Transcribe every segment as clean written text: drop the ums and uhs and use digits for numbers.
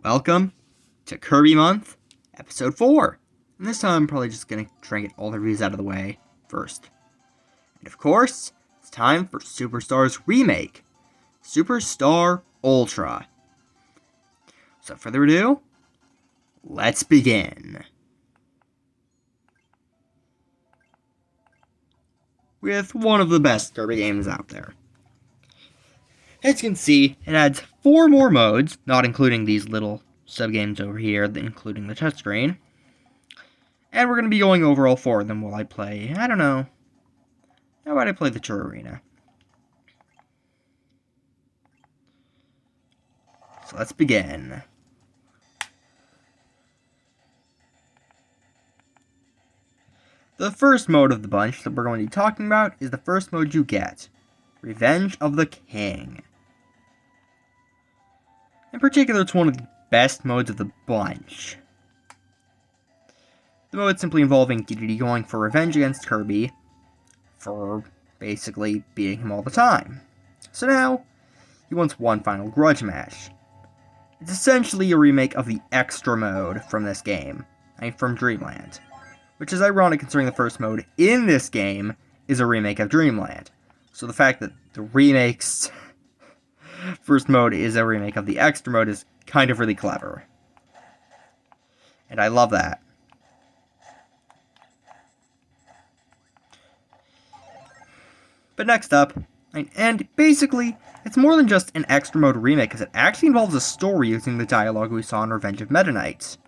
Welcome to Kirby Month, Episode 4. And this time I'm probably just going to try and get all the reviews out of the way first. And of course, it's time for Superstar's remake, Superstar Ultra. So without further ado, let's begin. With one of the best Kirby games out there. As you can see, it adds 4 more modes, not including these little sub-games over here, including the touchscreen. And we're going to be going over all 4 of them while I play, I don't know, how about I play the Tour Arena? So let's begin. The first mode of the bunch that we're going to be talking about is the first mode you get, Revenge of the King. In particular, it's one of the best modes of the bunch. The mode simply involving DDD going for revenge against Kirby for basically beating him all the time. So now, he wants one final grudge match. It's essentially a remake of the extra mode from this game, from Dreamland, which is ironic considering the first mode in this game is a remake of Dreamland. So the fact that the remake's first mode is a remake of the extra mode is kind of really clever. And I love that. But next up, and basically, it's more than just an extra mode remake, because it actually involves a story using the dialogue we saw in Revenge of Meta Knight.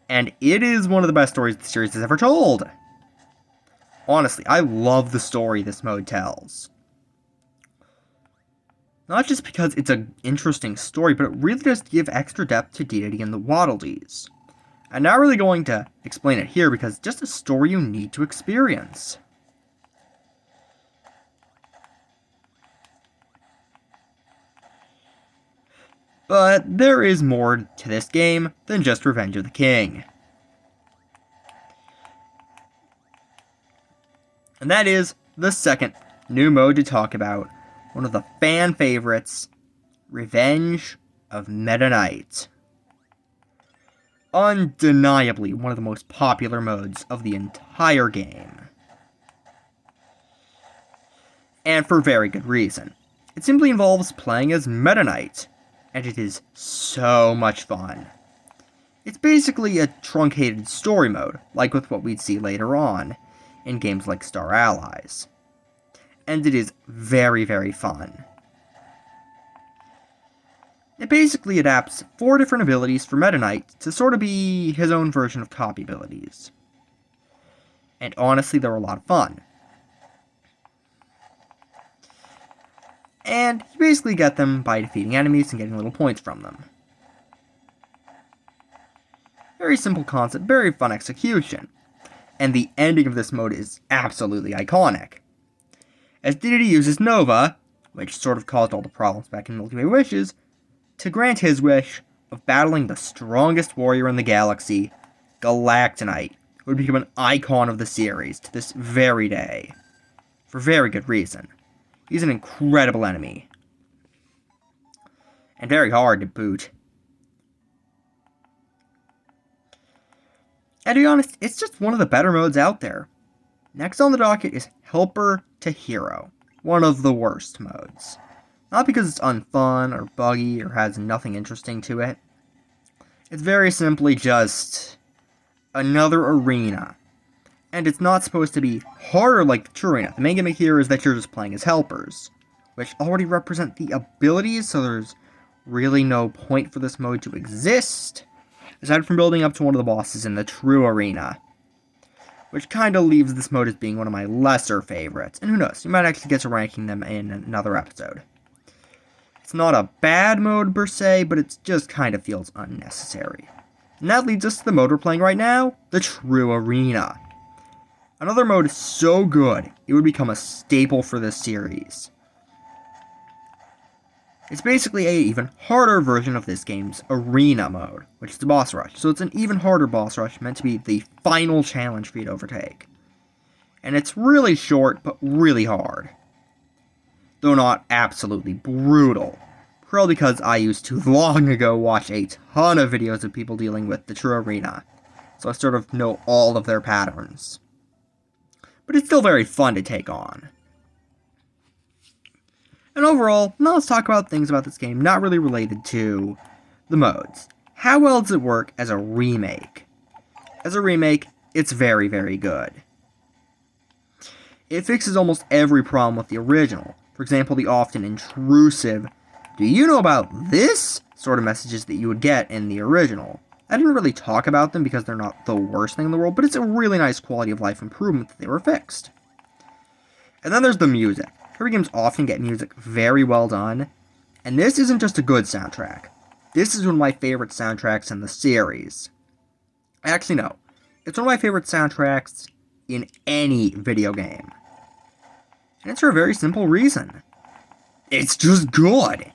And it is one of the best stories the series has ever told. Honestly, I love the story this mode tells. Not just because it's an interesting story, but it really does give extra depth to DDD and the Waddle Dees. I'm not really going to explain it here because it's just a story you need to experience. But there is more to this game than just Revenge of the King. And that is the second new mode to talk about, one of the fan favorites, Revenge of Meta Knight. Undeniably one of the most popular modes of the entire game. And for very good reason. It simply involves playing as Meta Knight, and it is so much fun. It's basically a truncated story mode, like with what we'd see later on in games like Star Allies. And it is very, very fun. It basically adapts 4 different abilities for Meta Knight to sort of be his own version of copy abilities. And honestly, they're a lot of fun. And you basically get them by defeating enemies and getting little points from them. Very simple concept, very fun execution. And the ending of this mode is absolutely iconic. As DDD uses Nova, which sort of caused all the problems back in Multiway Wishes, to grant his wish of battling the strongest warrior in the galaxy, Galactonite, who would become an icon of the series to this very day. For very good reason. He's an incredible enemy. And very hard to boot. And to be honest, it's just one of the better modes out there. Next on the docket is Helper to Hero, one of the worst modes. Not because it's unfun or buggy or has nothing interesting to it. It's very simply just another arena. And it's not supposed to be harder like the True Arena. The main gimmick here is that you're just playing as helpers, which already represent the abilities, so there's really no point for this mode to exist, aside from building up to one of the bosses in the True Arena. Which kind of leaves this mode as being one of my lesser favorites. And who knows, you might actually get to ranking them in another episode. It's not a bad mode per se, but it just kind of feels unnecessary. And that leads us to the mode we're playing right now, the True Arena. Another mode so good, it would become a staple for this series. It's basically an even harder version of this game's Arena mode, which is the boss rush. So it's an even harder boss rush meant to be the final challenge for you to overtake. And it's really short, but really hard. Though not absolutely brutal. Probably because I used to long ago watch a ton of videos of people dealing with the true arena, so I sort of know all of their patterns. But it's still very fun to take on. And overall, now let's talk about things about this game not really related to the modes. How well does it work as a remake? As a remake, it's very, very good. It fixes almost every problem with the original. For example, the often intrusive, "Do you know about this?" sort of messages that you would get in the original. I didn't really talk about them because they're not the worst thing in the world, but it's a really nice quality of life improvement that they were fixed. And then there's the music. Kirby games often get music very well done, and this isn't just a good soundtrack. This is one of my favorite soundtracks in the series. Actually, no. It's one of my favorite soundtracks in any video game. And it's for a very simple reason. It's just good!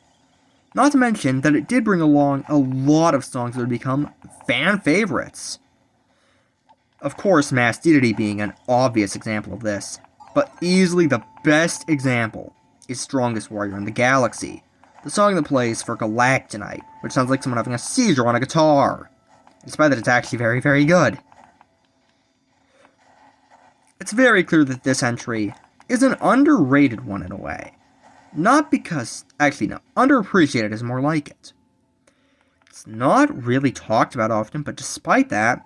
Not to mention that it did bring along a lot of songs that would become fan favorites. Of course, Mass Deity being an obvious example of this, but easily the best example is Strongest Warrior in the Galaxy, the song that plays for Galactonite, which sounds like someone having a seizure on a guitar, despite that it's actually very, very good. It's very clear that this entry is an underrated one in a way. Not because, actually no, underappreciated is more like it. It's not really talked about often, but despite that,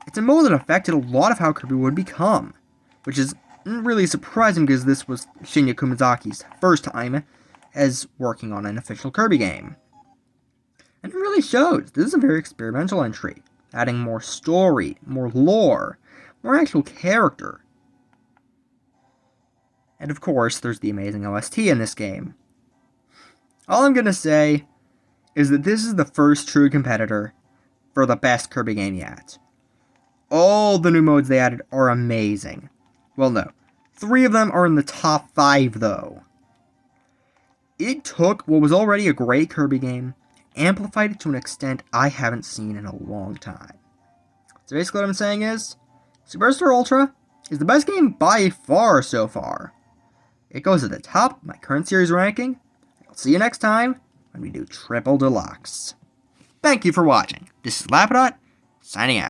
it's a mode that affected a lot of how Kirby would become, which is really surprising because this was Shinya Kumazaki's first time as working on an official Kirby game. And it really shows. This is a very experimental entry, adding more story, more lore, more actual character. And of course, there's the amazing OST in this game. All I'm gonna say is that this is the first true competitor for the best Kirby game yet. All the new modes they added are amazing. Well, no. 3 of them are in the top 5, though. It took what was already a great Kirby game, amplified it to an extent I haven't seen in a long time. So basically what I'm saying is, Superstar Ultra is the best game by far so far. It goes at the top of my current series ranking. I'll see you next time when we do Triple Deluxe. Thank you for watching. This is Lapidot, signing out.